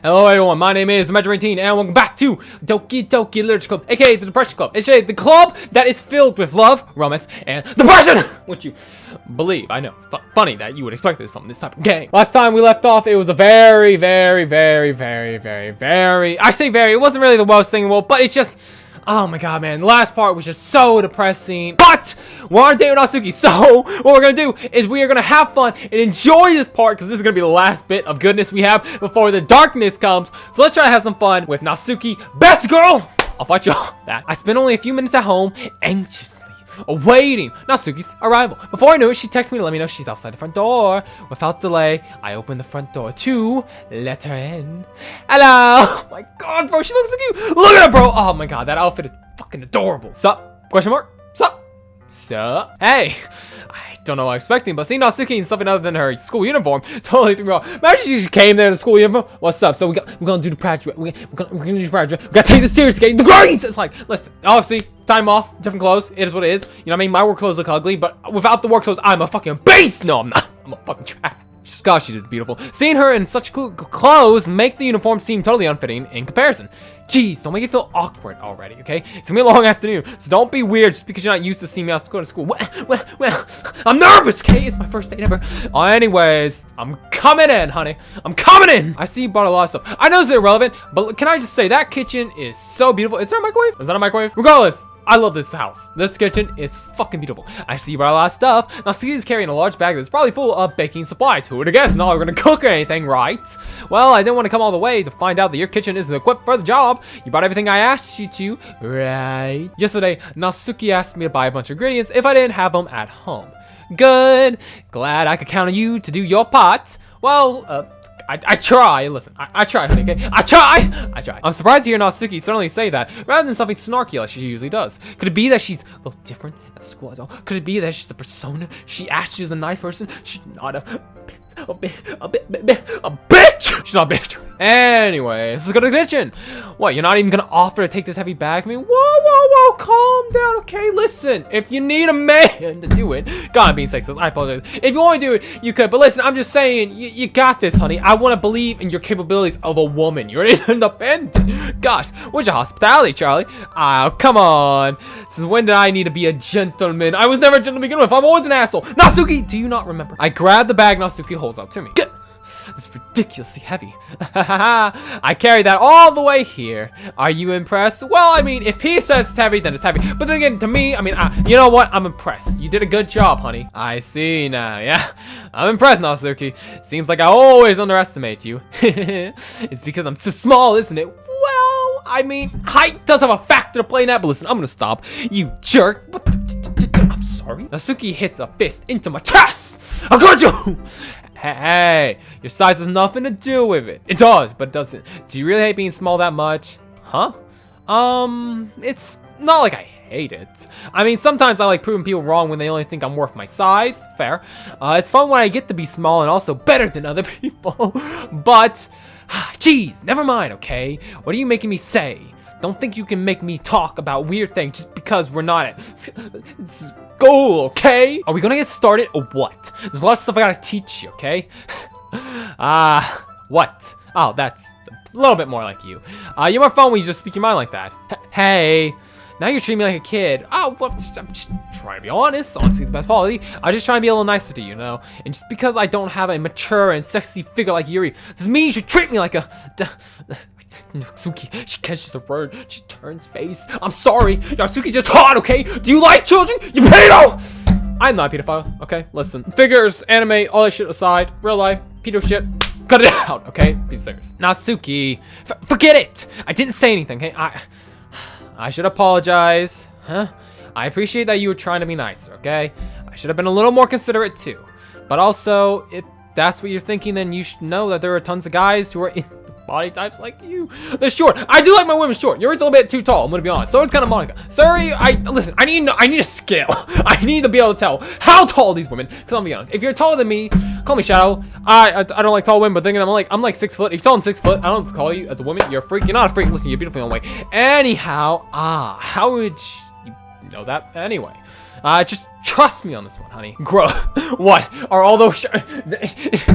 Hello everyone, my name is Imagine18 and welcome back to Doki Literature Club, aka the Depression Club. It's the club that is filled with love, romance, and depression! Would you believe? I know, funny that you would expect this from this type of game. Last time we left off, it was a very, I say very, it wasn't really the most thing in the world, but it's just, oh my god, man, the last part was just so depressing. But we're on a date with Natsuki, so what we're gonna do is we are gonna have fun and enjoy this part, because this is gonna be the last bit of goodness we have before the darkness comes. So let's try to have some fun with Natsuki. Best girl! I'll fight you on that. I spent only a few minutes at home, anxiously awaiting Natsuki's arrival. Before I knew it, she texted me to let me know she's outside the front door. Without delay, I opened the front door to let her in. Hello! Oh my god, bro, she looks so cute. Look at her, bro. Oh my god, that outfit is fucking adorable. Sup? Question mark? Sup? Sup? Hey! I don't know what I'm expecting, but seeing Natsuki in something other than her school uniform totally threw me off. Imagine she just came there in the school uniform. What's up? So we're gonna do the project. We're gonna do the project. We gotta take this seriously. The grades! It's like, listen, obviously, time off, different clothes. It is what it is. You know what I mean? My work clothes look ugly, but without the work clothes, I'm a fucking beast! No, I'm not. I'm a fucking trash. Gosh, she did beautiful. Seeing her in such clothes make the uniform seem totally unfitting in comparison. Jeez, don't make it feel awkward already, okay? It's gonna be a long afternoon, so don't be weird just because you're not used to seeing me out going to school. Well, I'm nervous, okay? It's my first date ever. Anyways, I'm coming in, honey. I'm coming in! I see you bought a lot of stuff. I know it's irrelevant, but can I just say, that kitchen is so beautiful. Is there a microwave? Is that a microwave? Regardless, I love this house. This kitchen is fucking beautiful. I see you brought a lot of stuff. Now, Suki is carrying a large bag that's probably full of baking supplies. Who would have guessed? Not we're gonna cook or anything, right? Well, I didn't want to come all the way to find out that your kitchen isn't equipped for the job. You bought everything I asked you to, right? Yesterday, Natsuki asked me to buy a bunch of ingredients if I didn't have them at home. Good. Glad I could count on you to do your part. Well, I try. Listen, I try, honey, okay? I try. I'm surprised to hear Natsuki suddenly say that, rather than something snarky like she usually does. Could it be that she's a little different at school at all? Could it be that she's the persona she acts? She's a nice person? She's not a bitch! She's not a bitch. Anyway, let's go to the kitchen. What, you're not even gonna offer to take this heavy bag for me? Whoa, calm down, okay? Listen, if you need a man to do it, God, I'm being sexist, I apologize. If you want to do it, you could, but listen, I'm just saying, you got this, honey. I want to believe in your capabilities of a woman. You're independent. Gosh, where's your hospitality, Charlie? Oh, come on. Since when did I need to be a gentleman? I was never a gentleman to begin with. I'm always an asshole. Natsuki, do you not remember? I grabbed the bag Natsuki holds out to me. Good. It's ridiculously heavy. I carried that all the way here. Are you impressed? Well, I mean, if he says it's heavy, then it's heavy. But then again, to me, I mean, you know what? I'm impressed. You did a good job, honey. I see now. Yeah, I'm impressed, Natsuki. Seems like I always underestimate you. It's because I'm too small, isn't it? Well, I mean, height does have a factor to play in that. But listen, I'm gonna stop. You jerk. I'm sorry. Natsuki hits a fist into my chest. I got you. Hey, your size has nothing to do with it. It does, but it doesn't. Do you really hate being small that much? Huh? It's not like I hate it. I mean, sometimes I like proving people wrong when they only think I'm worth my size. Fair. It's fun when I get to be small and also better than other people. But, geez, never mind, okay? What are you making me say? Don't think you can make me talk about weird things just because we're not at school, okay? Are we gonna get started or what? There's a lot of stuff I gotta teach you, okay? What? Oh, that's a little bit more like you. You're more fun when you just speak your mind like that. Hey, now you're treating me like a kid. Oh, well, I'm just trying to be honest. Honestly, the best quality. I'm just trying to be a little nicer to you, you know? And just because I don't have a mature and sexy figure like Yuri, doesn't mean you should treat me like a... Natsuki, she catches a word, she turns face. I'm sorry, Natsuki just hot, okay? Do you like children? You pedo! I'm not a pedophile, okay? Listen, figures, anime, all that shit aside, real life, pedo shit, cut it out, okay? Be serious. Natsuki, forget it! I didn't say anything, okay? I should apologize, huh? I appreciate that you were trying to be nicer, okay? I should have been a little more considerate too. But also, if that's what you're thinking, then you should know that there are tons of guys who are in body types like you. They're short. I do like my women short. You're a little bit too tall, I'm gonna be honest. So it's kind of Monica. Sorry, listen, I need a scale. I need to be able to tell how tall these women, because I'll be honest, if you're taller than me, call me Shadow. I don't like tall women, but thinking I'm like 6 foot. If you're taller than 6 foot, I don't call you as a woman. You're a freak. You're not a freak. Listen, you're beautiful in a way. Anyhow, how would you know that anyway. Just trust me on this one, honey. What are all those? Oh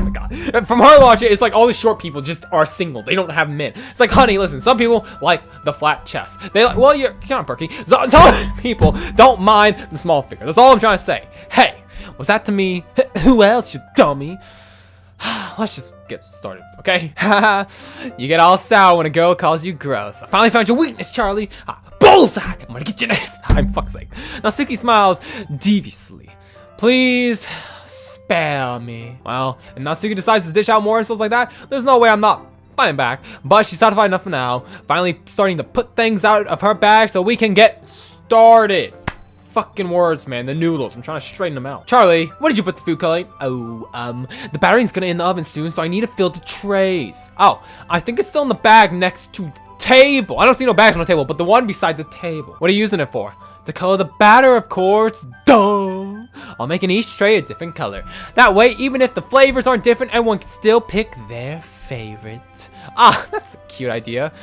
my god. From her logic, it's like all the short people just are single. They don't have men. It's like, honey, listen. Some people like the flat chest. They like, well, you're kind of perky. Some people don't mind the small figure. That's all I'm trying to say. Hey, was that to me? Who else, you dummy? Let's just get started, okay? You get all sour when a girl calls you gross. I finally found your weakness, Charlie. Bullseye! I'm gonna get your ass. I'm fuck's sake. Natsuki smiles deviously. Please spare me. Well, if Natsuki decides to dish out more and stuff like that, there's no way I'm not fighting back. But she's satisfied enough for now. Finally starting to put things out of her bag so we can get started. Fucking words, man. The noodles. I'm trying to straighten them out. Charlie, what did you put the food coloring? Oh, the battery's gonna in the oven soon, so I need to fill the trays. Oh, I think it's still in the bag next to the table. I don't see no bags on the table, but the one beside the table. What are you using it for? To color the batter, of course. Duh. I'll make in each tray a different color. That way, even if the flavors aren't different, everyone can still pick their favorite. Ah, that's a cute idea.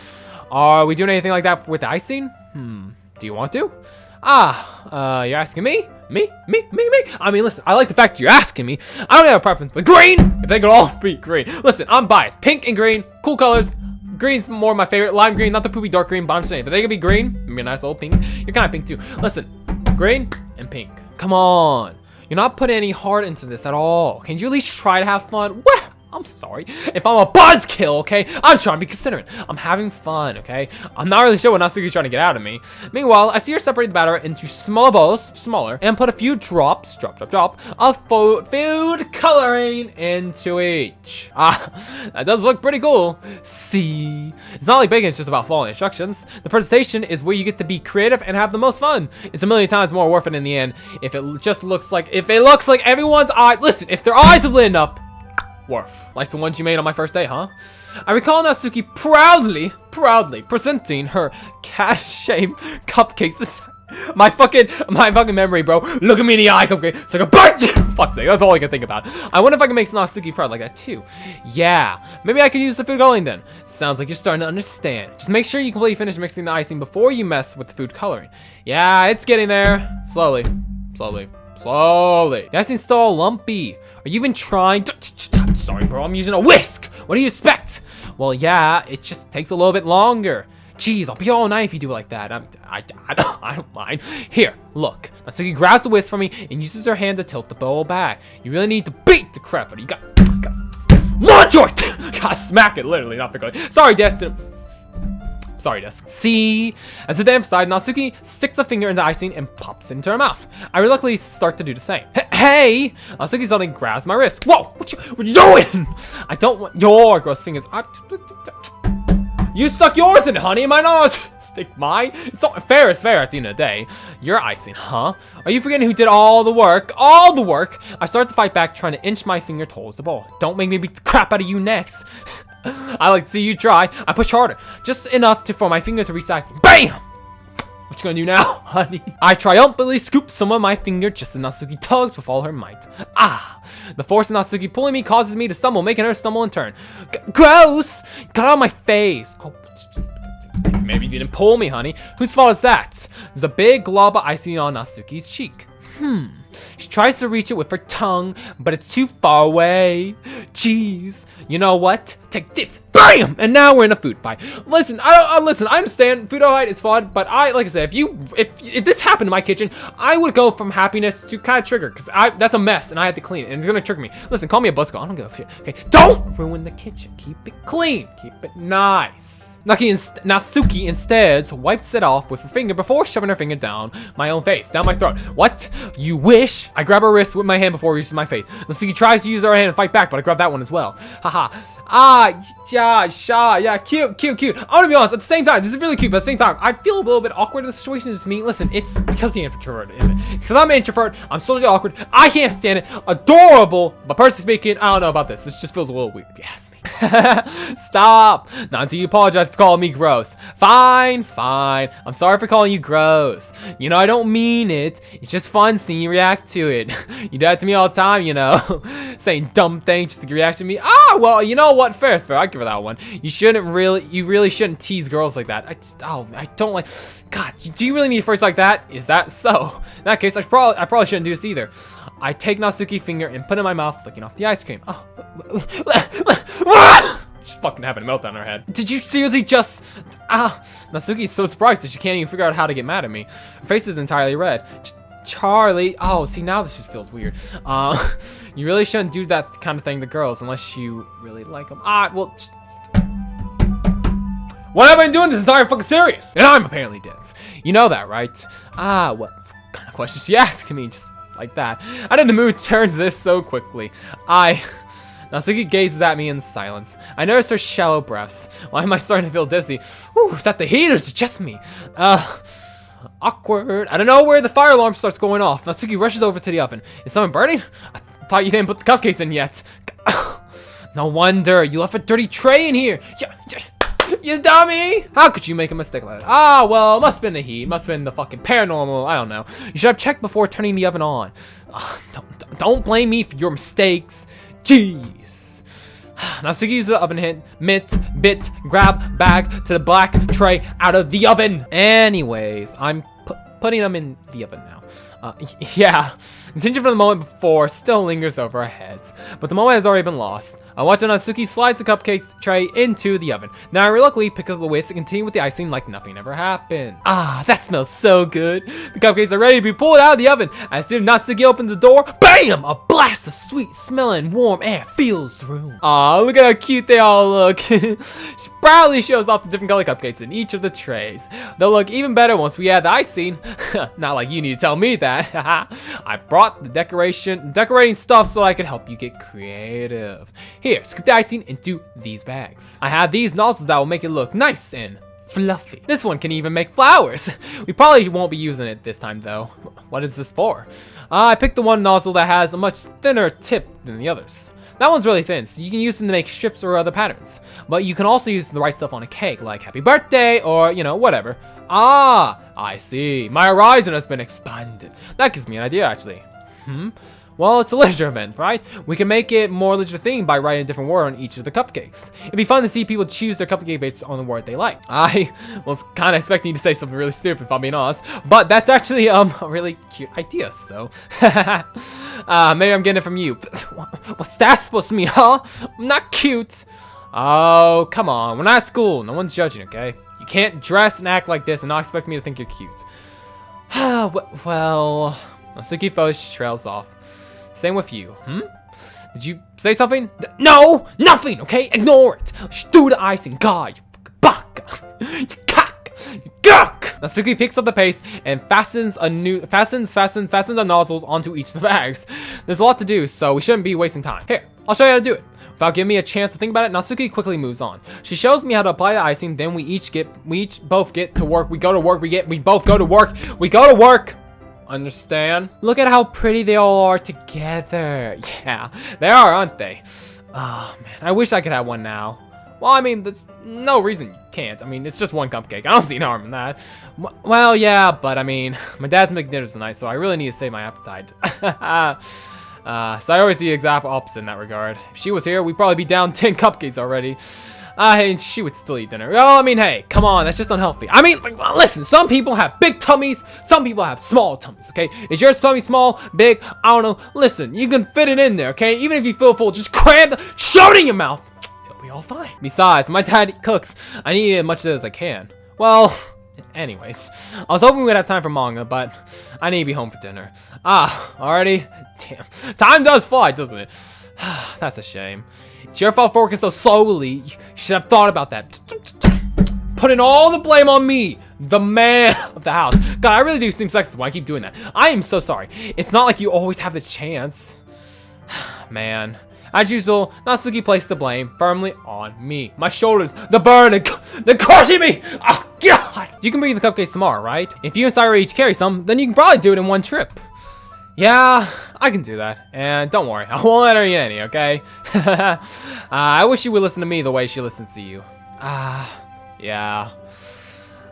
Are we doing anything like that with the icing? Do you want to? You're asking me? Me? I mean, listen, I like the fact you're asking me. I don't have a preference, but green! If they could all be green. Listen, I'm biased. Pink and green, cool colors. Green's more my favorite. Lime green, not the poopy dark green, but I'm saying if they could be green, maybe a nice little pink. You're kind of pink too. Listen, green and pink. Come on. You're not putting any heart into this at all. Can you at least try to have fun? What? I'm sorry. If I'm a buzzkill, okay? I'm trying to be considerate. I'm having fun, okay? I'm not really sure what Natsuki's trying to get out of me. Meanwhile, I see her separate the batter into smaller bowls, and put a few drops, of food coloring into each. That does look pretty cool. See? It's not like baking, it's just about following instructions. The presentation is where you get to be creative and have the most fun. It's a million times more worth it in the end if it just looks like, everyone's eye, listen, if their eyes have lit up, worth. Like the ones you made on my first day, huh? I recall Natsuki proudly presenting her cat-shaped cupcakes. My fucking memory, bro. Look at me in the eye, cupcake. It's like a bunch. Fuck's sake, that's all I can think about. I wonder if I can make Natsuki proud like that too. Yeah, maybe I could use the food coloring then. Sounds like you're starting to understand. Just make sure you completely finish mixing the icing before you mess with the food coloring. Yeah, it's getting there. Slowly. The icing's still lumpy. Are you even trying to... I'm sorry, bro. I'm using a whisk. What do you expect? Well, yeah, it just takes a little bit longer. Jeez, I'll be all night if you do it like that. I don't mind. Here, look. Natsuki grabs the whisk from me and uses her hand to tilt the bowl back. You really need to beat the crap out of it. You got launch it. Gotta smack it, literally, not figure. Sorry, Destin. Sorry, Desk. See? As the damn side, Natsuki sticks a finger in the icing and pops it into her mouth. I reluctantly start to do the same. Hey! Natsuki suddenly grabs my wrist. Whoa! What you doing? I don't want your gross fingers. You stuck yours in it, honey. Am I not stick mine? It's not fair is fair at the end of the day. You're icing, huh? Are you forgetting who did all the work? All the work! I start to fight back, trying to inch my finger towards the bowl. Don't make me beat the crap out of you next. I like to see you try. I push harder, just enough for my finger to reach the icing. BAM! What you gonna do now, honey? I triumphantly scoop some of my finger just as Natsuki tugs with all her might. The force of Natsuki pulling me causes me to stumble, making her stumble in turn. Gross! Got out of my face. Oh, maybe you didn't pull me, honey. Whose fault is that? There's a big glob of icing on Natsuki's cheek. She tries to reach it with her tongue, but it's too far away. Jeez. You know what? Take this. BAM! And now we're in a food fight. Listen, I understand food fight is fun, but like I said, if this happened in my kitchen, I would go from happiness to kind of trigger, because that's a mess, and I have to clean it, and it's gonna trigger me. Listen, call me a buzzkill. I don't give a shit. Okay, don't ruin the kitchen. Keep it clean. Keep it nice. Natsuki instead wipes it off with her finger before shoving her finger down my own face, down my throat. What? You wish? I grab her wrist with my hand before reaching my face. Natsuki tries to use her hand to fight back, but I grab that one as well. Haha. Yeah, cute. I want to be honest, at the same time, this is really cute, but at the same time, I feel a little bit awkward in the situation. Just me. Listen, it's because the introvert, isn't it? Because I'm an introvert, I'm socially awkward, I can't stand it. Adorable, but personally speaking, I don't know about this. This just feels a little weird, if you ask me. Stop! Not until you apologize for calling me gross. Fine, fine. I'm sorry for calling you gross. You know, I don't mean it. It's just fun seeing you react to it. You do that to me all the time, you know. Saying dumb things just to react to me. Ah, well, you know what? Fair is fair. I'll give her that one. You really shouldn't tease girls like that. I don't like... God, do you really need friends like that? Is that so? In that case, I probably shouldn't do this either. I take Natsuki's finger and put it in my mouth, flicking off the ice cream. Oh. She's fucking having a meltdown in her head. Did you seriously just... Natsuki's so surprised that she can't even figure out how to get mad at me. Her face is entirely red. Charlie... Oh, see, now this just feels weird. You really shouldn't do that kind of thing to girls unless you really like them. Well... What have I been doing this entire fucking series? And I'm apparently dense. You know that, right? What kind of question she asking me? Just like that. I didn't move turned this so quickly. Natsuki gazes at me in silence. I notice her shallow breaths. Why am I starting to feel dizzy? Ooh, is that the heat or is it just me? Awkward. I don't know where the fire alarm starts going off. Natsuki rushes over to the oven. Is someone burning? I thought you didn't put the cupcakes in yet. No wonder. You left a dirty tray in here. You dummy! How could you make a mistake like that? Well, must have been the heat. Must have been the fucking paranormal. I don't know. You should have checked before turning the oven on. Don't blame me for your mistakes. Jeez. Natsuki uses the oven mitt, grab bag to the black tray out of the oven. Anyways, I'm putting them in the oven now. Yeah. The tension from the moment before still lingers over our heads, but the moment has already been lost. I watch Natsuki slides the cupcake tray into the oven. Now I reluctantly pick up the whisk and continue with the icing like nothing ever happened. That smells so good. The cupcakes are ready to be pulled out of the oven. As soon as Natsuki opens the door, BAM! A blast of sweet smelling warm air fills the room. Look at how cute they all look. She proudly shows off the different color cupcakes in each of the trays. They'll look even better once we add the icing. Not like you need to tell me that. I brought the decorating stuff so I can help you get creative. Here, scoop the icing into these bags. I have these nozzles that will make it look nice and fluffy. This one can even make flowers. We probably won't be using it this time though. What is this for? I picked the one nozzle that has a much thinner tip than the others. That one's really thin, so you can use them to make strips or other patterns. But you can also use the right stuff on a cake, like happy birthday or, you know, whatever. I see. My horizon has been expanded. That gives me an idea, actually. Well, it's a literature event, right? We can make it more literature themed by writing a different word on each of the cupcakes. It'd be fun to see people choose their cupcake based on the word they like. I was kind of expecting you to say something really stupid, if I'm being honest, but that's actually a really cute idea, so. Maybe I'm getting it from you. What's that supposed to mean, huh? I'm not cute. Oh, come on. We're not at school. No one's judging, okay? You can't dress and act like this and not expect me to think you're cute. Well, Natsuki trails off. Same with you. Did you say something? No, nothing. Okay, ignore it. Do the icing, God. You baka. You cock. You gawk. Natsuki picks up the paste and fastens the nozzles onto each of the bags. There's a lot to do, so we shouldn't be wasting time. Here, I'll show you how to do it. Without giving me a chance to think about it, Natsuki quickly moves on. She shows me how to apply the icing. Then we both get to work. We go to work. We both go to work. We go to work. Understand? Look at how pretty they all are together. Yeah, they are, aren't they? Oh, man. I wish I could have one now. Well, I mean, there's no reason you can't. I mean, it's just one cupcake. I don't see any harm in that. Well, yeah, but I mean, my dad's making dinner tonight, so I really need to save my appetite. So I always see the exact opposite in that regard. If she was here, we'd probably be down 10 cupcakes already. And she would still eat dinner. Well, I mean, hey, come on, that's just unhealthy. I mean, like, listen, some people have big tummies, some people have small tummies, okay? Is your tummy small, big? I don't know. Listen, you can fit it in there, okay? Even if you feel full, just shove it in your mouth. It'll be all fine. Besides, my dad cooks. I need as much of it as I can. Well, anyways, I was hoping we'd have time for manga, but I need to be home for dinner. Already? Damn. Time does fly, doesn't it? That's a shame. It's your fault for working so slowly. You should have thought about that. Putting all the blame on me, the man of the house. God, I really do seem sexist when I keep doing that. I am so sorry. It's not like you always have this chance. Man. As usual, Natsuki placed the blame firmly on me. My shoulders, the burden, they're crushing me! Oh, God! You can bring the cupcakes tomorrow, right? If you and Sayori each carry some, then you can probably do it in one trip. Yeah, I can do that. And don't worry, I won't let her in any, okay? I wish you would listen to me the way she listens to you. Yeah.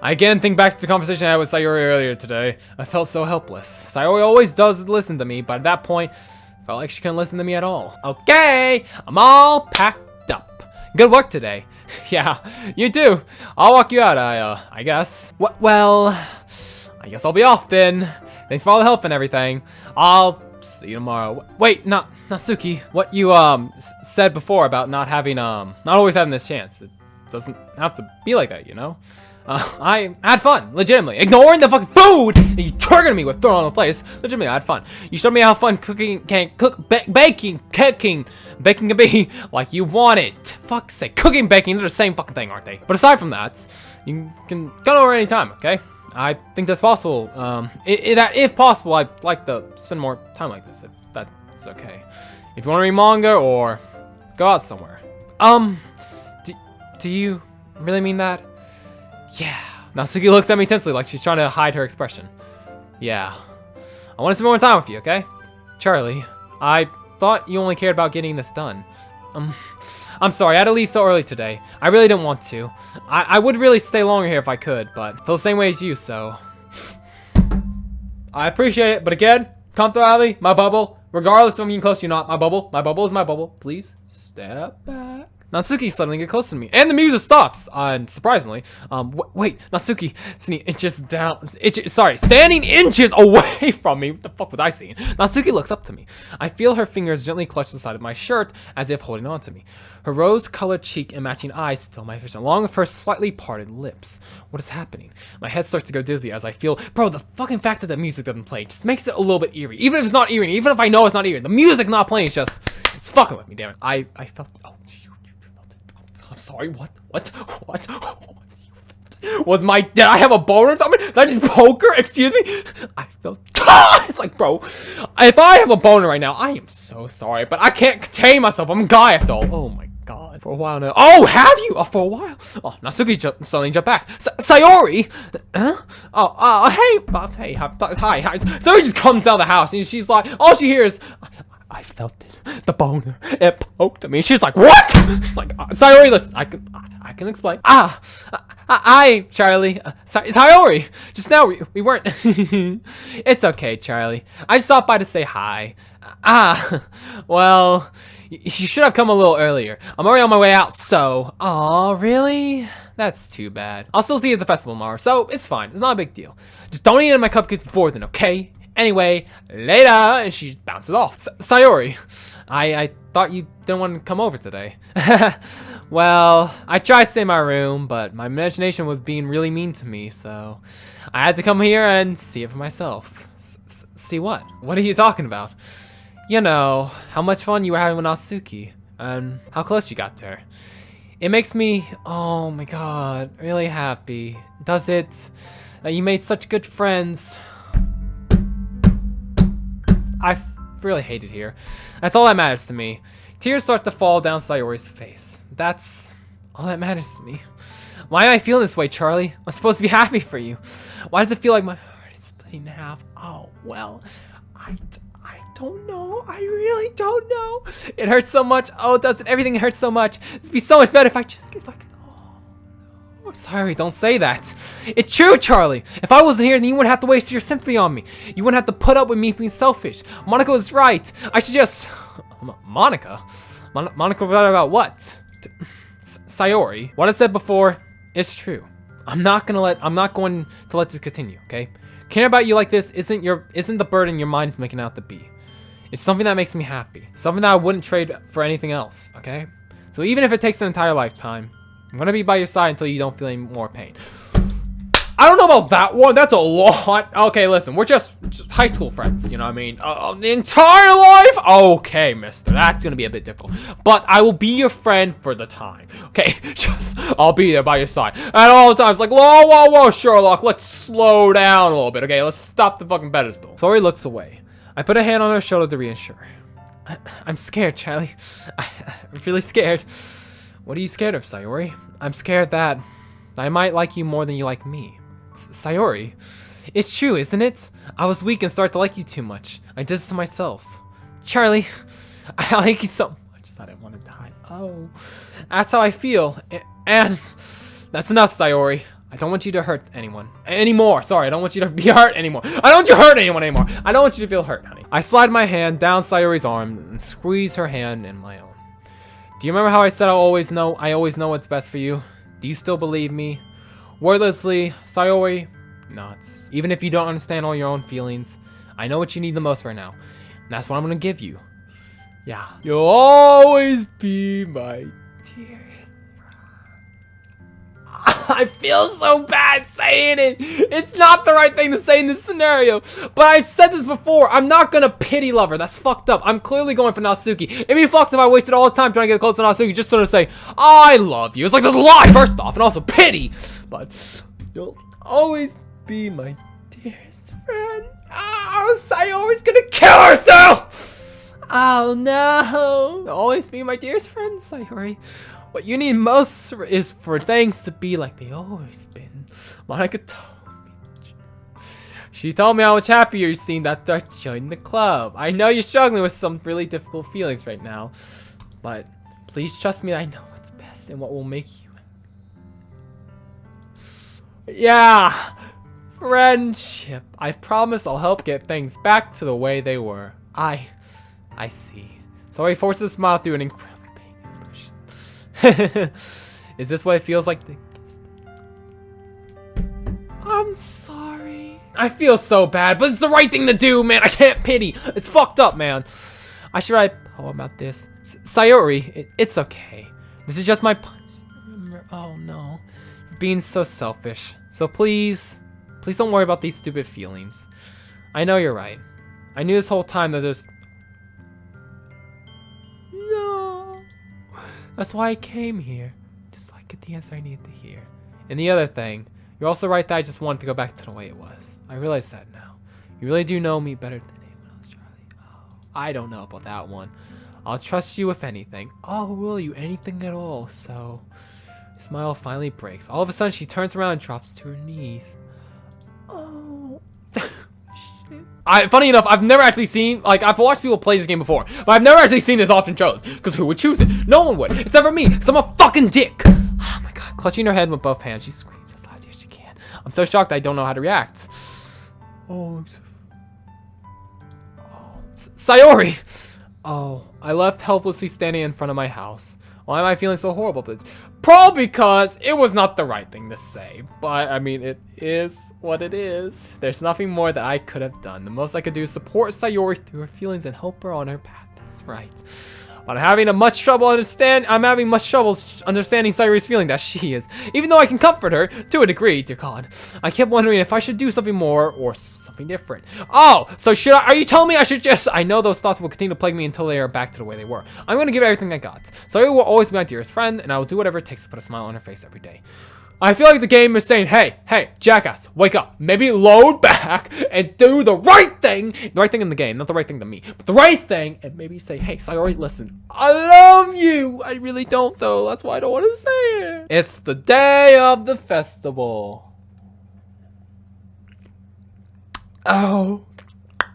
I again think back to the conversation I had with Sayori earlier today. I felt so helpless. Sayori always does listen to me, but at that point, I felt like she couldn't listen to me at all. Okay, I'm all packed up. Good work today. Yeah, you too. I'll walk you out, I guess. Well, I guess I'll be off then. Thanks for all the help and everything. I'll see you tomorrow. Wait, Natsuki. What you said before about not always having this chance. It doesn't have to be like that, you know. I had fun, legitimately. Ignoring the fucking food that you triggered me with throwing on the place. Legitimately, I had fun. You showed me how fun baking can be like you want it. Fuck's sake, cooking, baking, they're the same fucking thing, aren't they? But aside from that, you can come over anytime, okay? I think that's possible. If possible, I'd like to spend more time like this, if that's okay. If you want to read manga or go out somewhere. Do you really mean that? Yeah. Natsuki looks at me tensely like she's trying to hide her expression. Yeah. I want to spend more time with you, okay? Charlie, I thought you only cared about getting this done. I'm sorry, I had to leave so early today. I really didn't want to. I would really stay longer here if I could, but I feel the same way as you, so... I appreciate it, but again, comfortability, my bubble. Regardless of being close to you or not, my bubble is my bubble. Please, step back. Natsuki suddenly get close to me, and the music stops. Surprisingly, wait, Natsuki, standing inches away from me. What the fuck was I seeing? Natsuki looks up to me. I feel her fingers gently clutch the side of my shirt, as if holding on to me. Her rose-colored cheek and matching eyes fill my vision, along with her slightly parted lips. What is happening? My head starts to go dizzy as I feel, bro, the fucking fact that the music doesn't play just makes it a little bit eerie. Even if it's not eerie, even if I know it's not eerie, the music not playing is just, it's fucking with me, damn it. I felt, oh, I'm sorry, what? Did I have a boner or something? Did I just poke her? Excuse me? I felt, it's like, bro, if I have a boner right now, I am so sorry, but I can't contain myself. I'm a guy after all. Oh my god. For a while now. Oh, have you? Oh, for a while. Oh, Natsuki suddenly jumped back. Sayori! Huh? Hey, hi. Sayori just comes out of the house and she's like, all she hears, I felt it. The boner. It poked at me. She's like, what? It's like, Sayori, listen, I can explain. Charlie. Sayori. Just now, we weren't. It's okay, Charlie. I just stopped by to say hi. Well, you should have come a little earlier. I'm already on my way out, so. Aw, really? That's too bad. I'll still see you at the festival tomorrow, so it's fine. It's not a big deal. Just don't eat any of my cupcakes before then, okay? Anyway, later, and she bounces off. Sayori, I thought you didn't want to come over today. Well, I tried to stay in my room, but my imagination was being really mean to me, so I had to come here and see it for myself. See what? What are you talking about? You know, how much fun you were having with Natsuki, and how close you got to her. It makes me, oh my god, really happy. Does it? You made such good friends. I really hate it here. That's all that matters to me. Tears start to fall down Sayori's face. That's all that matters to me. Why am I feeling this way, Charlie? I'm supposed to be happy for you. Why does it feel like my heart is splitting in half? Oh, well, I don't know. I really don't know. It hurts so much. Oh, doesn't everything hurts so much? This would be so much better if I could. Oh, sorry, don't say that. It's true, Charlie. If I wasn't here, then you wouldn't have to waste your sympathy on me. You wouldn't have to put up with me being selfish. Monica was right. I should just... Monica? Monica was right about what? Sayori. What I said before is true. I'm not going to let this continue, okay? Caring about you like this isn't the burden your mind is making out to be. It's something that makes me happy. Something that I wouldn't trade for anything else, okay? So even if it takes an entire lifetime, I'm gonna be by your side until you don't feel any more pain. I don't know about that one. That's a lot. Okay, listen, we're just high school friends. You know what I mean? The entire life? Okay, mister. That's gonna be a bit difficult. But I will be your friend for the time. Okay? I'll be there by your side. At all times. Like, whoa, Sherlock. Let's slow down a little bit. Okay, let's stop the fucking pedestal. Sayori looks away. I put a hand on her shoulder to reassure her. I'm scared, Charlie. I'm really scared. What are you scared of, Sayori? I'm scared that I might like you more than you like me. Sayori, It's true, isn't it? I was weak and started to like you too much. I did this to myself. Charlie, I like you so much that I want to die. Oh, that's how I feel. And that's enough, Sayori. I don't want you to hurt anyone anymore. Sorry, I don't want you to be hurt anymore. I don't want you to hurt anyone anymore. I don't want you to feel hurt, honey. I slide my hand down Sayori's arm and squeeze her hand in my own. Do you remember how I said I always know what's best for you? Do you still believe me? Wordlessly, Sayori nods. Even if you don't understand all your own feelings, I know what you need the most right now. And that's what I'm gonna give you. Yeah. You'll always be my dear. I feel so bad saying it. It's not the right thing to say in this scenario. But I've said this before. I'm not gonna pity love her. That's fucked up. I'm clearly going for Natsuki. It'd be fucked if I wasted all the time trying to get close to Natsuki just sort of say, I love you. It's like there's a lie, first off, and also pity. But you'll always be my dearest friend. Oh, Sayori's gonna kill herself. Oh no. You'll always be my dearest friend, Sayori. What you need most is for things to be like they always been. Monica told me. She told me how much happier you seemed after joining the club. I know you're struggling with some really difficult feelings right now, but please trust me, I know what's best and what will make you. Yeah, friendship. I promise I'll help get things back to the way they were. I see. So he forces a smile through an incredible. Is this what it feels like? I'm sorry. I feel so bad, but it's the right thing to do, man. I can't pity. It's fucked up, man. I should write a poem about this. Sayori, it's okay. This is just my punishment. Oh no. You're being so selfish. So please don't worry about these stupid feelings. I know you're right. I knew this whole time that there's... That's why I came here, just so I get the answer I needed to hear. And the other thing, you're also right that I just wanted to go back to the way it was. I realize that now. You really do know me better than anyone else, Charlie. Oh, I don't know about that one. I'll trust you if anything. Oh, will you? Anything at all. So, the smile finally breaks. All of a sudden, she turns around and drops to her knees. Oh. Funny enough, I've never actually seen, like, I've watched people play this game before, but I've never actually seen this option chosen, because who would choose it? No one would, except for me, because I'm a fucking dick. Oh my god, clutching her head with both hands, she screams as loud as she can. I'm so shocked I don't know how to react. Sayori! Oh, I left helplessly standing in front of my house. Why am I feeling so horrible? But probably because it was not the right thing to say. But, I mean, it is what it is. There's nothing more that I could have done. The most I could do is support Sayori through her feelings and help her on her path. That's right. But I'm having much trouble understanding Sayori's feeling that she is. Even though I can comfort her, to a degree, dear God. I kept wondering if I should do something more or something different. Oh, so are you telling me I should just... I know those thoughts will continue to plague me until they are back to the way they were. I'm going to give everything I got. Sayori will always be my dearest friend, and I will do whatever it takes to put a smile on her face every day. I feel like the game is saying, hey, jackass, wake up. Maybe load back and do the right thing. The right thing in the game, not the right thing to me, but the right thing. And maybe say, hey, Sayori, listen, I love you. I really don't, though. That's why I don't want to say it. It's the day of the festival. Oh,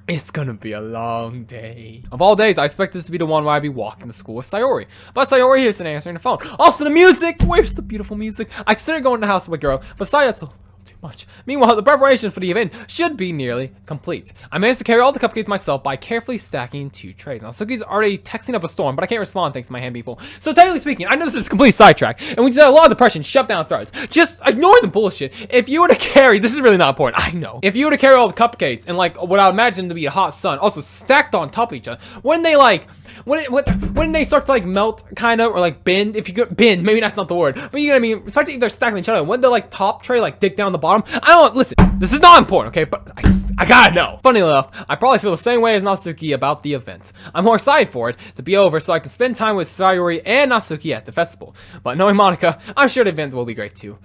it's gonna be a long day. Of all days, I expect this to be the one where I'd be walking to school with Sayori. But Sayori isn't answering the phone. Also, the music! Where's the beautiful music? I considered going to the house with a girl, but that's a little too much. Meanwhile, the preparation for the event should be nearly complete. I managed to carry all the cupcakes myself by carefully stacking 2 trays. Now, Suki's already texting up a storm, but I can't respond thanks to my hand being full. So, technically speaking, I know this is a complete sidetrack, and we just had a lot of depression shoved down our throats. Just ignore the bullshit. If you were to carry, this is really not important, I know. If you were to carry all the cupcakes and like what I would imagine to be a hot sun, also stacked on top of each other, when they like, when they start to like melt kind of, or like bend, if you could bend, maybe that's not the word, but you know what I mean, especially if they're stacked on each other, when the like top tray like dig down the bottom, I don't, listen, this is not important, okay, but I gotta know. Funny enough, I probably feel the same way as Natsuki about the event. I'm more excited for it to be over so I can spend time with Sayori and Natsuki at the festival. But knowing Monica, I'm sure the event will be great too.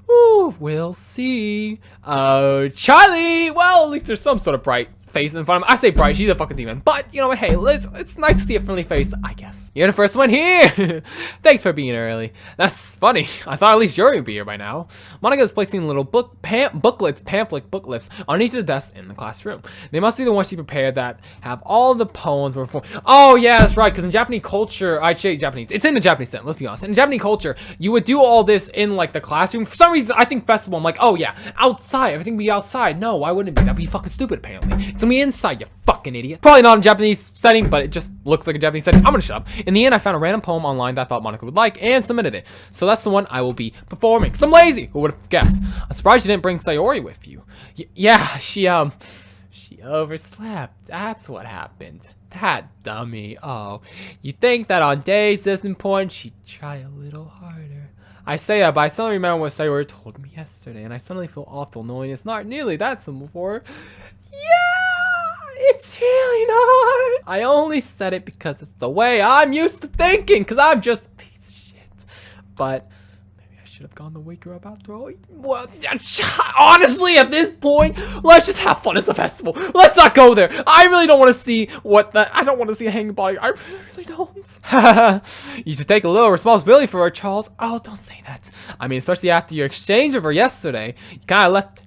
Ooh, we'll see. Oh, Charlie! Well, at least there's some sort of bright face in front of him. I say bright, she's a fucking demon. But, you know what, hey, it's nice to see a friendly face, I guess. You're the first one here! Thanks for being early. That's funny. I thought at least Yuri would be here by now. Monica is placing little pamphlet booklets on each of the desks in the classroom. They must be the ones she prepared that have all the poems were for. Oh, yeah, that's right, because in Japanese culture, I say Japanese. It's in the Japanese sense, let's be honest. In Japanese culture, you would do all this in, like, the classroom. For some reason, I think festival, I'm like, oh, yeah, outside. Everything be outside. No, why wouldn't it be? That'd be fucking stupid, apparently. It's gonna be inside, you fucking idiot. Probably not in Japanese setting, but it just looks like a Japanese setting. I'm gonna shut up. In the end, I found a random poem online that I thought Monica would like and submitted it. So that's the one I will be performing. 'Cause I'm lazy. Who would have guessed? I'm surprised you didn't bring Sayori with you. Yeah, she overslept. That's what happened. That dummy. Oh, you think that on days this important, she'd try a little harder. I say that, but I suddenly remember what Sayori told me yesterday, and I suddenly feel awful knowing it's not nearly that simple for her. Yeah, it's really not. I only said it because it's the way I'm used to thinking, because I'm just a piece of shit. But maybe I should have gone to wake her up after all. Well, honestly, at this point, let's just have fun at the festival. Let's not go there. I really don't want to see I don't want to see a hanging body. I really don't. You should take a little responsibility for her, Charles. Oh, don't say that. I mean, especially after your exchange of her yesterday. You kind of left.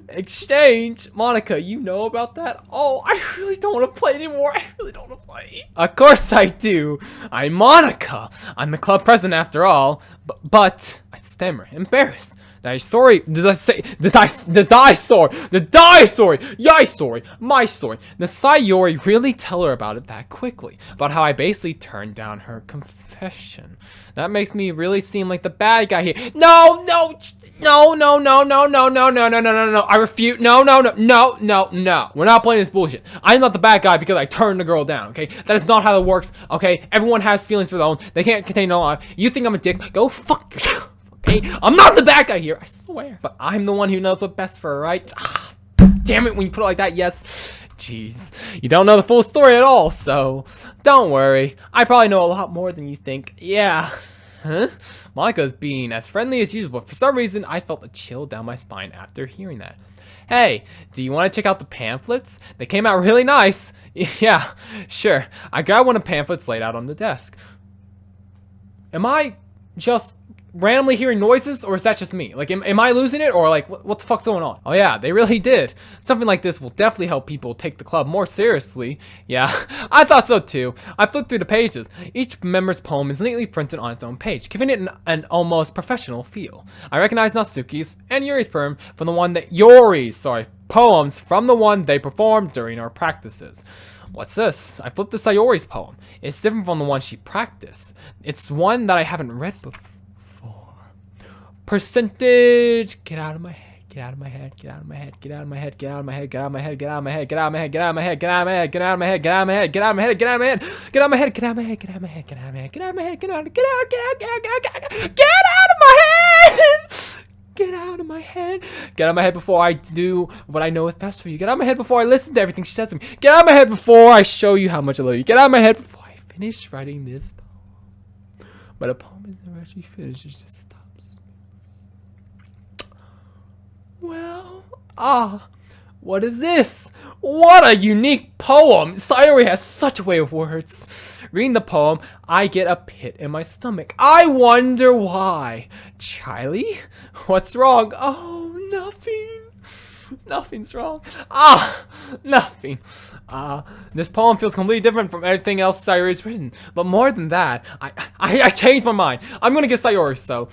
Exchange? Monica, you know about that? Oh, I really don't want to play anymore. I really don't want to play. Of course I do. I'm Monica. I'm the club president after all. But I stammer, embarrassed. My story, my story, the Sayori really tell her about it that quickly, about how I basically turned down her confession. That makes me really seem like the bad guy here. No, I refute. No. We're not playing this bullshit. I'm not the bad guy because I turned the girl down, okay? That is not how it works, okay? Everyone has feelings for their own. They can't contain no lie. You think I'm a dick? Go fuck yourself. Okay? I'm not the bad guy here, I swear. But I'm the one who knows what's best for her, right? Ah, damn it, when you put it like that, yes. Jeez, you don't know the full story at all, so don't worry. I probably know a lot more than you think. Yeah. Huh? Monica's being as friendly as usual, but for some reason, I felt a chill down my spine after hearing that. Hey, do you want to check out the pamphlets? They came out really nice. Yeah, sure. I grabbed one of the pamphlets laid out on the desk. Am I just randomly hearing noises, or is that just me? Like, am I losing it, or like, what the fuck's going on? Oh yeah, they really did. Something like this will definitely help people take the club more seriously. Yeah, I thought so too. I flipped through the pages. Each member's poem is neatly printed on its own page, giving it an almost professional feel. I recognize Natsuki's and Yuri's poems from the one they performed during our practices. What's this? I flipped to Sayori's poem. It's different from the one she practiced. It's one that I haven't read before. Percentage. Get out of my head. Get out of my head. Get out of my head. Get out of my head. Get out of my head. Get out of my head. Get out of my head. Get out of my head. Get out of my head. Get out of my head. Get out of my head. Get out of my head. Get out of my head. Get out of my head. Get out of my head. Get out of my head. Get out of my head. Get out of my head. Get out of my head. Get out. Get out. Get out of my head. Get out of my head before I do what I know is best for you. Get out of my head before I listen to everything she says to me. Get out of my head before I show you how much I love you. Get out of my head before I finish writing this poem. But a poem is never actually finished. It's just well, what is this? What a unique poem! Sayori has such a way of words. Reading the poem, I get a pit in my stomach. I wonder why. Charlie? What's wrong? Oh, nothing. Nothing's wrong. Nothing. This poem feels completely different from everything else Sayori's written. But more than that, I changed my mind. I'm gonna get Sayori, so...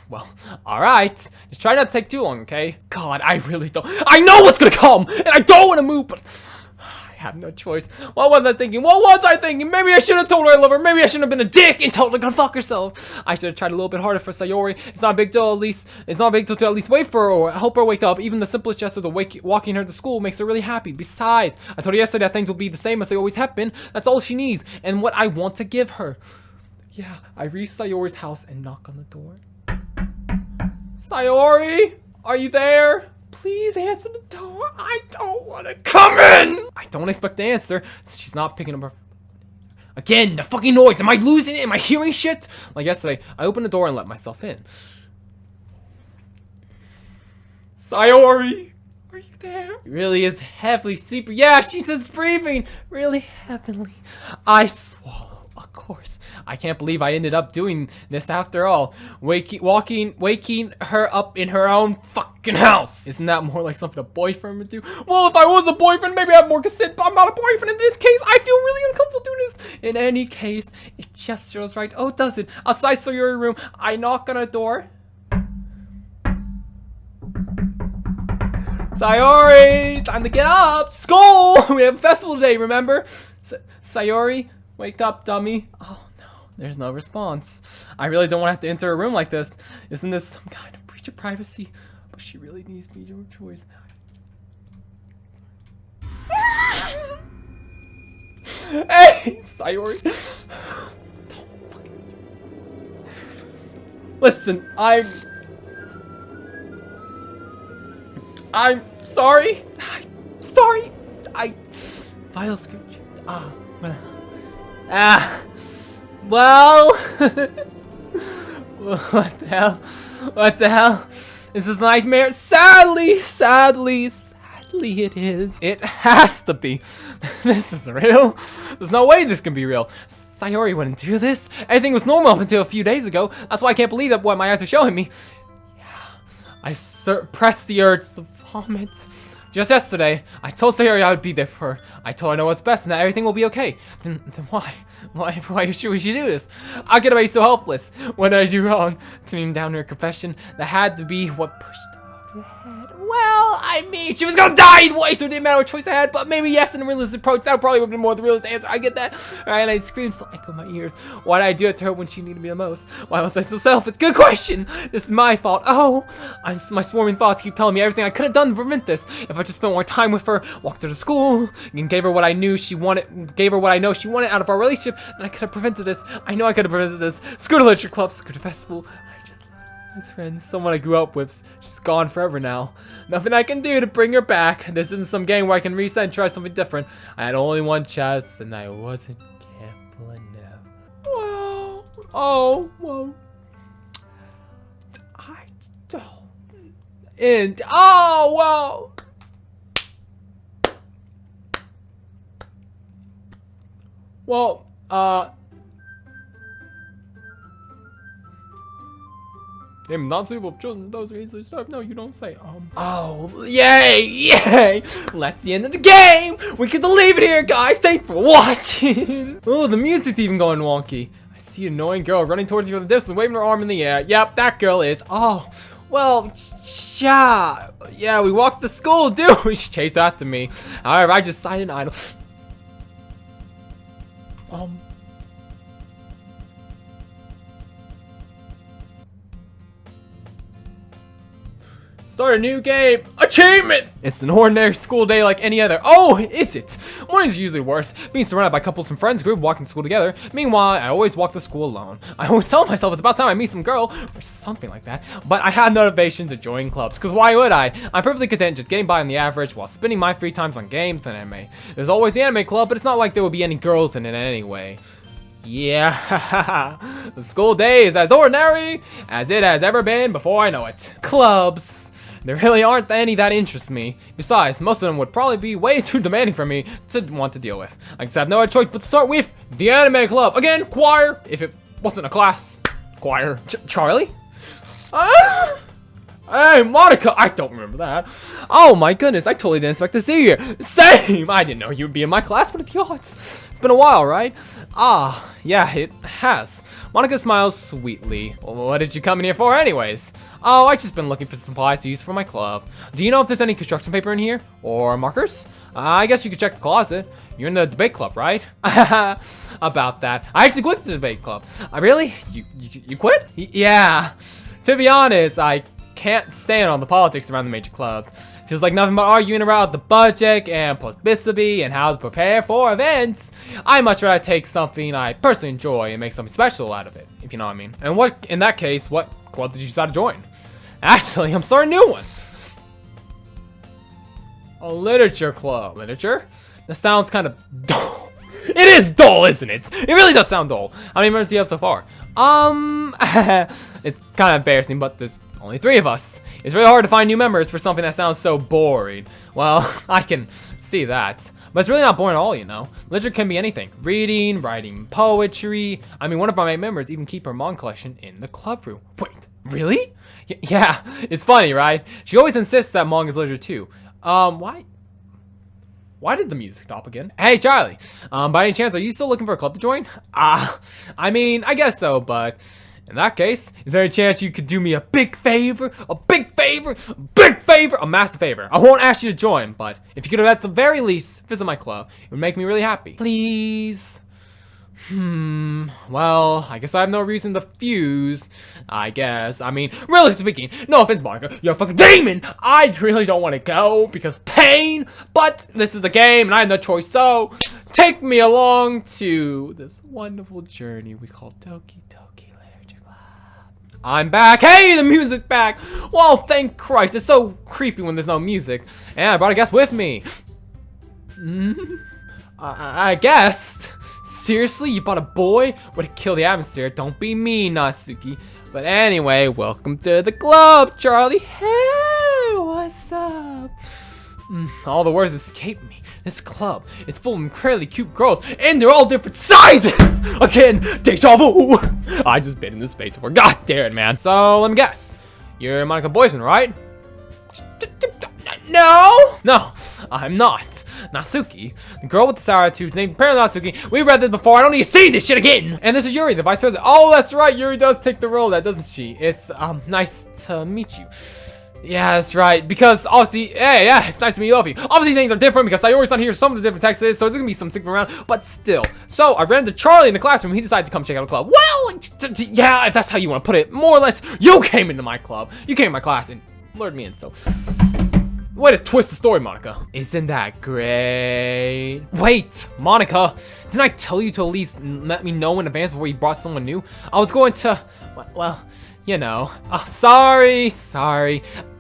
well, alright. Just try not to take too long, okay? God, I really don't. I know what's gonna come! And I don't want to move, but I have no choice. What was I thinking? What was I thinking? Maybe I should have told her I love her. Maybe I shouldn't have been a dick and told her to go fuck herself. I should have tried a little bit harder for Sayori. It's not a big deal, it's not a big deal to at least wait for her or help her wake up. Even the simplest gesture of walking her to school makes her really happy. Besides, I told her yesterday that things will be the same as they always have been. That's all she needs and what I want to give her. Yeah, I reach Sayori's house and knock on the door. Sayori, are you there? Please answer the door. I don't want to come in. I don't expect the answer. She's not picking up her. Again, the fucking noise. Am I losing it? Am I hearing shit? Like yesterday, I opened the door and let myself in. Sayori, are you there? It really is heavily sleepy. Yeah, she says breathing really heavily. I swallow. Of course. I can't believe I ended up doing this after all. Waking her up in her own fucking house. Isn't that more like something a boyfriend would do? Well, if I was a boyfriend, maybe I'd have more consent, but I'm not a boyfriend in this case. I feel really uncomfortable doing this. In any case, it just feels right. Oh, does it? Outside Sayori's room, I knock on a door. Sayori, time to get up. School! We have a festival today, remember? Sayori, wake up, dummy. Oh, no. There's no response. I really don't want to have to enter a room like this. Isn't this some kind of breach of privacy? But she really needs me to choice. Hey, Sayori. Listen, I'm sorry. Sorry. File script. Well. What the hell? What the hell? Is this a nightmare? Sadly it is. It has to be. This is real. There's no way this can be real. Sayori wouldn't do this. Everything was normal up until a few days ago. That's why I can't believe that what my eyes are showing me. Yeah, I suppressed the urge to vomit. Just yesterday, I told Sayori I would be there for her. I told her I know what's best and that everything will be okay. Then why? Why should we do this? How could I be so helpless? What did I do wrong? Turning down her confession, that had to be what pushed her over the head. Well, I mean, she was gonna die either way, so it didn't matter what choice I had. But maybe yes, in a realistic approach, that probably would have been more the realistic answer. I get that. Alright, and I screamed so echo in my ears. Why did I do it to her when she needed me the most? Why was I so selfish? Good question. This is my fault. Oh, my swarming thoughts keep telling me everything I could have done to prevent this. If I just spent more time with her, walked her to school, and gave her what I knew she wanted, gave her what I know she wanted out of our relationship, then I could have prevented this. I know I could have prevented this. Screw the literature club, screw the festival. His friend, someone I grew up with, she's gone forever now. Nothing I can do to bring her back. This isn't some game where I can reset and try something different. I had only one chance, and I wasn't careful enough. Well, oh, well, I don't. And oh, well, not suitable children, those are easily served. No, you don't say. Oh, yay! That's the end of the game. We get to leave it here, guys. Thanks for watching. Oh, the music's even going wonky. I see an annoying girl running towards you from the distance, waving her arm in the air. Yep, that girl is. Oh, well, yeah, we walked to school, dude. She chased after me. However, I just signed an idol. Start a new game. Achievement! It's an ordinary school day like any other. Oh, is it? Mornings are usually worse. Being surrounded by couples and friends group walking to school together. Meanwhile, I always walk to school alone. I always tell myself it's about time I meet some girl or something like that. But I had motivation to join clubs, because why would I? I'm perfectly content just getting by on the average while spending my free times on games and anime. There's always the anime club, but it's not like there would be any girls in it anyway. Yeah, the school day is as ordinary as it has ever been before I know it. Clubs. There really aren't any that interest me. Besides, most of them would probably be way too demanding for me to want to deal with. I guess I have no other choice but to start with the anime club. Again, choir, if it wasn't a class. Choir. Charlie? Hey, Monica! I don't remember that. Oh my goodness, I totally didn't expect to see you. Same! I didn't know you would be in my class. What are the odds? It's been a while, right? Ah, yeah, it has. Monica smiles sweetly. Well, what did you come in here for anyways? Oh, I've just been looking for supplies to use for my club. Do you know if there's any construction paper in here? Or markers? I guess you could check the closet. You're in the debate club, right? About that. I actually quit the debate club. Really? You quit? Yeah. To be honest, I can't stand on the politics around the major clubs. Feels like nothing but arguing about the budget and publicity and how to prepare for events. I'd much rather take something I personally enjoy and make something special out of it, if you know what I mean. And in that case, what club did you decide to join? Actually, I'm starting a new one. A literature club. Literature? That sounds kind of dull. It is dull, isn't it? It really does sound dull. How many members do you have so far? It's kind of embarrassing, but there's Only 3 of us. It's really hard to find new members for something that sounds so boring. Well, I can see that. But it's really not boring at all, you know. Literature can be anything. Reading, writing poetry. I mean, one of our main members even keep her manga collection in the club room. Wait, really? Yeah, it's funny, right? She always insists that manga is literature too. Why did the music stop again? Hey, Charlie. By any chance, are you still looking for a club to join? I mean, I guess so, but in that case, is there a chance you could do me a big favor? A big favor? A big favor? A massive favor. I won't ask you to join, but if you could at the very least visit my club, it would make me really happy. Please? Well, I guess I have no reason to fuse, I guess. I mean, really speaking, no offense, Monica, you're a fucking demon! I really don't want to go because pain, but this is the game and I have no choice, so take me along to this wonderful journey we call Doki Literature Club. I'm back! Hey, the music's back! Well, thank Christ, it's so creepy when there's no music. And I brought a guest with me. I guessed. Seriously, you bought a boy? Way to kill the atmosphere. Don't be mean, Natsuki. But anyway, welcome to the club, Charlie. Hey, what's up? All the words escape me. This club is full of incredibly cute girls, and they're all different sizes! Again, deja vu! I just been in this space before. God damn it, man. So, let me guess. You're Monica Boysen, right? No! No, I'm not. Natsuki, the girl with the sour attitude named apparently Natsuki. We read this before. I don't need to see this shit again. And this is Yuri, the vice president. Oh, that's right. Yuri does take the role, that doesn't she? It's nice to meet you. Yeah, that's right. Because obviously, yeah, it's nice to meet all of you. Obviously, things are different because Sayori's not here. Some of the different texts, so there's gonna be some sticking around. But still, so I ran into Charlie in the classroom. He decided to come check out the club. Well, yeah, if that's how you want to put it, more or less, you came into my club. You came to my class and lured me in. So. Way to twist the story, Monica. Isn't that great? Wait, Monica, didn't I tell you to at least let me know in advance before you brought someone new? I was going to, well, you know. Oh, sorry.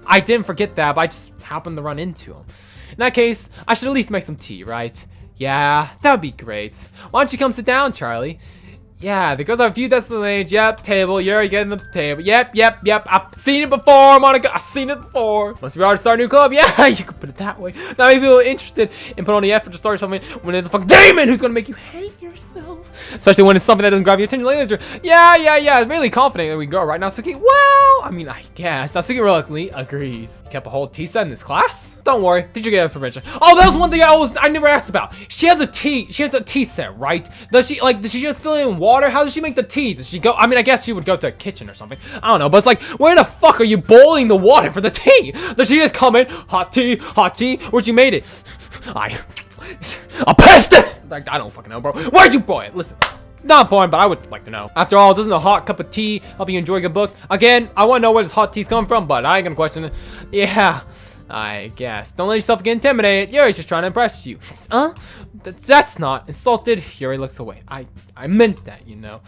I didn't forget that, but I just happened to run into him. In that case, I should at least make some tea, right? Yeah, that would be great. Why don't you come sit down, Charlie? Yeah, the girls have a few destinations. Yep, table. You're getting the table. Yep. I've seen it before, Monica. I've seen it before. Must be hard to start a new club. Yeah, you could put it that way. That may be people interested in putting on the effort to start something when there's a fucking demon who's gonna make you hate yourself. Especially when it's something that doesn't grab your attention later. Yeah. I'm really confident that we go right now, Natsuki. Well, I mean, I guess. Natsuki reluctantly agrees. You kept a whole tea set in this class? Don't worry. Did you get a prevention? Oh, that was one thing I never asked about. She has a tea set, right? Does she just fill it in water? How does she make the tea? Does she go? I mean, I guess she would go to a kitchen or something. I don't know, but it's like, where the fuck are you boiling the water for the tea? Does she just come in, hot tea? Where'd you made it? I pissed it! Like, I don't fucking know, bro. Where'd you boil it? Listen, not boring, but I would like to know. After all, doesn't a hot cup of tea help you enjoy a good book? Again, I want to know where this hot tea's come from, but I ain't gonna question it. Yeah, I guess. Don't let yourself get intimidated. Yuri's just trying to impress you. Huh? That's not insulted. Yuri looks away. I meant that, you know.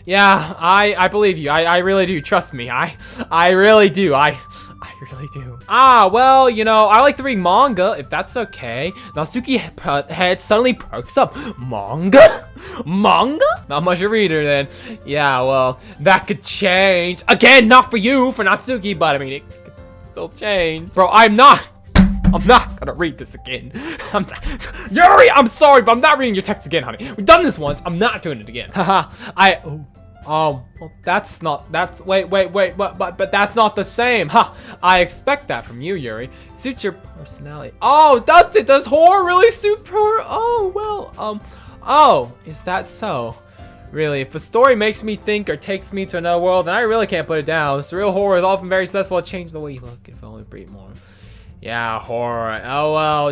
Yeah, I believe you. I really do. Trust me. I really do. I really do. Well, you know, I like to read manga, if that's okay. Natsuki head suddenly perks up. Manga? Not much of a reader then. Yeah, well, that could change. Again, not for you, for Natsuki, but I mean, it could still change. Bro, I'm not gonna read this again. Yuri, I'm sorry, but I'm not reading your text again, honey. We've done this once. I'm not doing it again. Haha. Well, but that's not the same. I expect that from you, Yuri. Suits your personality. Oh, does it? Does horror really suit her? Oh, well, oh, is that so? Really, if a story makes me think or takes me to another world, then I really can't put it down. Surreal horror is often very successful at changing the way you look, if only breathe more. Yeah, horror. Oh, well,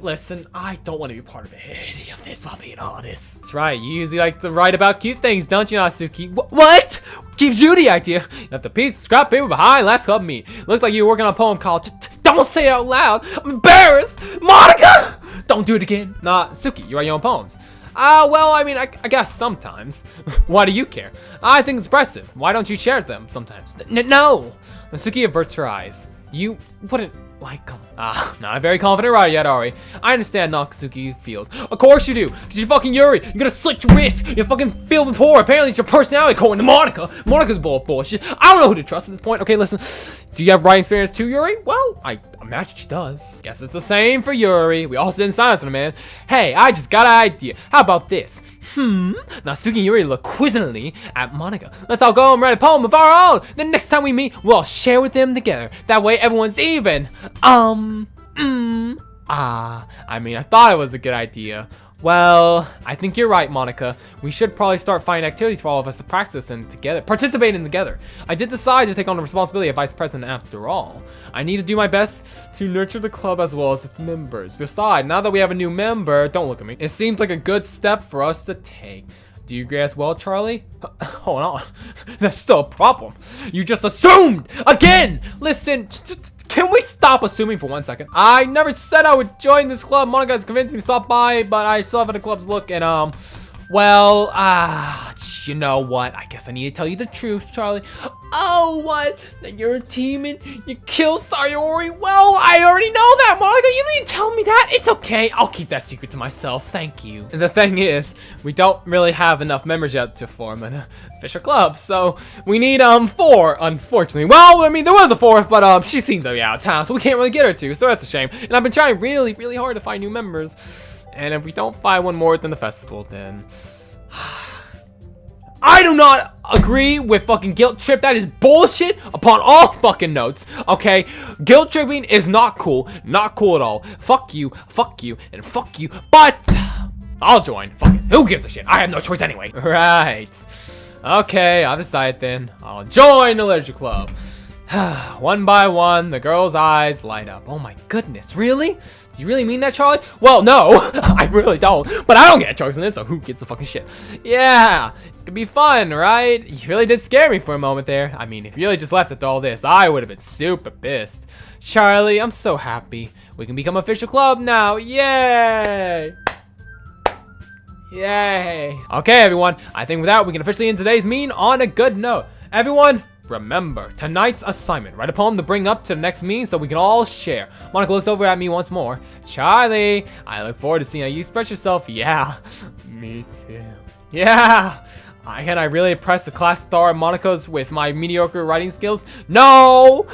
listen, I don't want to be part of any of this, if I'm being honest. That's right, you usually like to write about cute things, don't you, Natsuki? What? Gives you the idea. You left the piece of scrap paper behind last club meet. Looked like you were working on a poem called Don't Say It Out Loud. I'm embarrassed. Monica! Don't do it again. Natsuki, you write your own poems. Well, I mean, I guess sometimes. Why do you care? I think it's impressive. Why don't you share them sometimes? No! Natsuki averts her eyes. You wouldn't like him. Not very confident right yet, are we? I understand Natsuki feels. Of course you do. Cause you're fucking Yuri. You're gonna slit your wrist. You're fucking filled with horror. Apparently it's your personality according to Monica. Monica's bullshit. I don't know who to trust at this point. Okay, listen. Do you have writing experience too, Yuri? Well, I imagine she does. Guess it's the same for Yuri. We all sit in silence for a minute. Hey, I just got an idea. How about this? Natsuki and Yuri look quizzingly at Monica. Let's all go and write a poem of our own. The next time we meet, we'll all share with them together. That way everyone's even. I mean, I thought it was a good idea. Well, I think you're right, Monica. We should probably start finding activities for all of us to practice and participate in together. I did decide to take on the responsibility of vice president after all. I need to do my best to nurture the club as well as its members. Besides, now that we have a new member, don't look at me, it seems like a good step for us to take. Do you agree as well, Charlie? Hold on. That's still a problem. You just assumed! Again! Listen, can we stop assuming for 1 second? I never said I would join this club. Monica has convinced me to stop by, but I still haven't had the club's look, and, well, you know what? I guess I need to tell you the truth, Charlie. Oh, what? That you're a team and you killed Sayori? Well, I already know that, Monica. You didn't tell me that. It's okay. I'll keep that secret to myself. Thank you. And the thing is, we don't really have enough members yet to form an official club, so we need 4, unfortunately. Well, I mean, there was a 4th, but she seems to be out of town, so we can't really get her to, so that's a shame. And I've been trying really, really hard to find new members. And if we don't find one more than the festival, then I do not agree with fucking guilt trip. That is bullshit upon all fucking notes. Okay, guilt tripping is not cool at all. Fuck you, and fuck you. But I'll join. Fuck it. Who gives a shit? I have no choice anyway. Right. Okay, I'll decide then. I'll join the literature club. One by one, the girl's eyes light up. Oh my goodness, really? Do you really mean that, Charlie? Well, no, I really don't. But I don't get a choice in it, so who gives a fucking shit? Yeah, it could be fun, right? You really did scare me for a moment there. I mean, if you really just left after all this, I would have been super pissed. Charlie, I'm so happy. We can become an official club now. Yay! Yay. Okay, everyone. I think with that, we can officially end today's meeting on a good note. Everyone, remember, tonight's assignment. Write a poem to bring up to the next meeting so we can all share. Monica looks over at me once more. Charlie, I look forward to seeing how you express yourself. Yeah, me too. Yeah. Can I really impress the class star Monica's with my mediocre writing skills? No,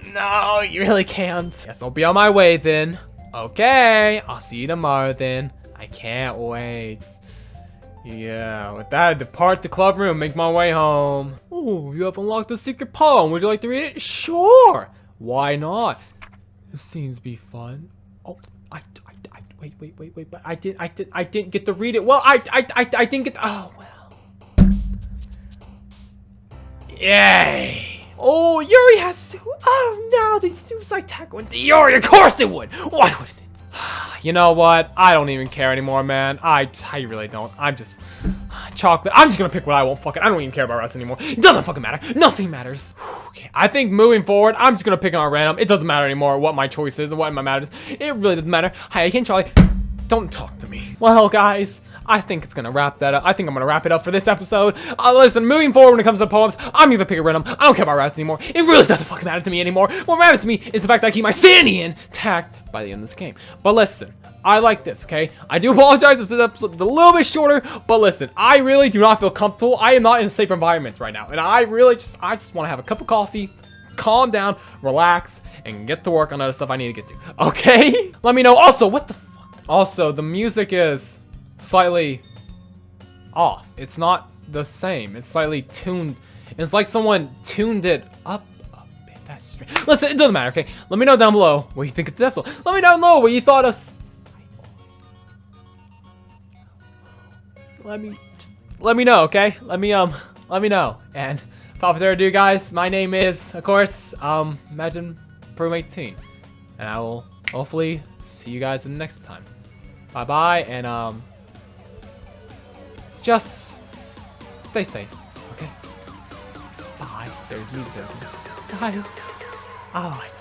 you really can't. Guess I'll be on my way then. Okay, I'll see you tomorrow then. I can't wait. Yeah, with that, I depart the club room, make my way home. Oh, you have unlocked the secret poem. Would you like to read it? Sure. Why not? This seems to be fun. Oh, wait, but I didn't get to read it. Well, I didn't get. Oh well. Yay. Oh, Yuri has to. Oh no, these suicide attack went to Yuri. Of course it would. Why wouldn't it? You know what? I don't even care anymore, man. I really don't. I'm just chocolate. I'm just gonna pick what I want. Fuck it. I don't even care about us anymore. It doesn't fucking matter. Nothing matters. Okay. I think moving forward, I'm just gonna pick on random. It doesn't matter anymore what my choice is and what my matters. It really doesn't matter. Hi, again, Charlie. Don't talk to me. Well, guys, I think it's gonna wrap that up. I think I'm gonna wrap it up for this episode. Listen, moving forward when it comes to poems, I'm gonna pick a random. I don't care about rats anymore. It really doesn't fucking matter to me anymore. What matters to me is the fact that I keep my sanity intact by the end of this game. But listen, I like this, okay? I do apologize if this episode is a little bit shorter, but listen, I really do not feel comfortable. I am not in a safe environment right now, and I just want to have a cup of coffee, calm down, relax, and get to work on other stuff I need to get to. Okay? Let me know. Also, what the fuck? Also, the music is slightly off. It's not the same. It's slightly tuned. It's like someone tuned it up a bit. That's strange. Listen, it doesn't matter, okay? Let me know down below what you think of the episode. Let me know down below what you thought of. Let me know, okay? Let me know. And without further ado, guys, my name is, of course, Imagine Pro 18. And I will hopefully see you guys in the next time. Bye-bye, and, just stay safe, okay? Bye. There's me there. Bye. Oh, my God.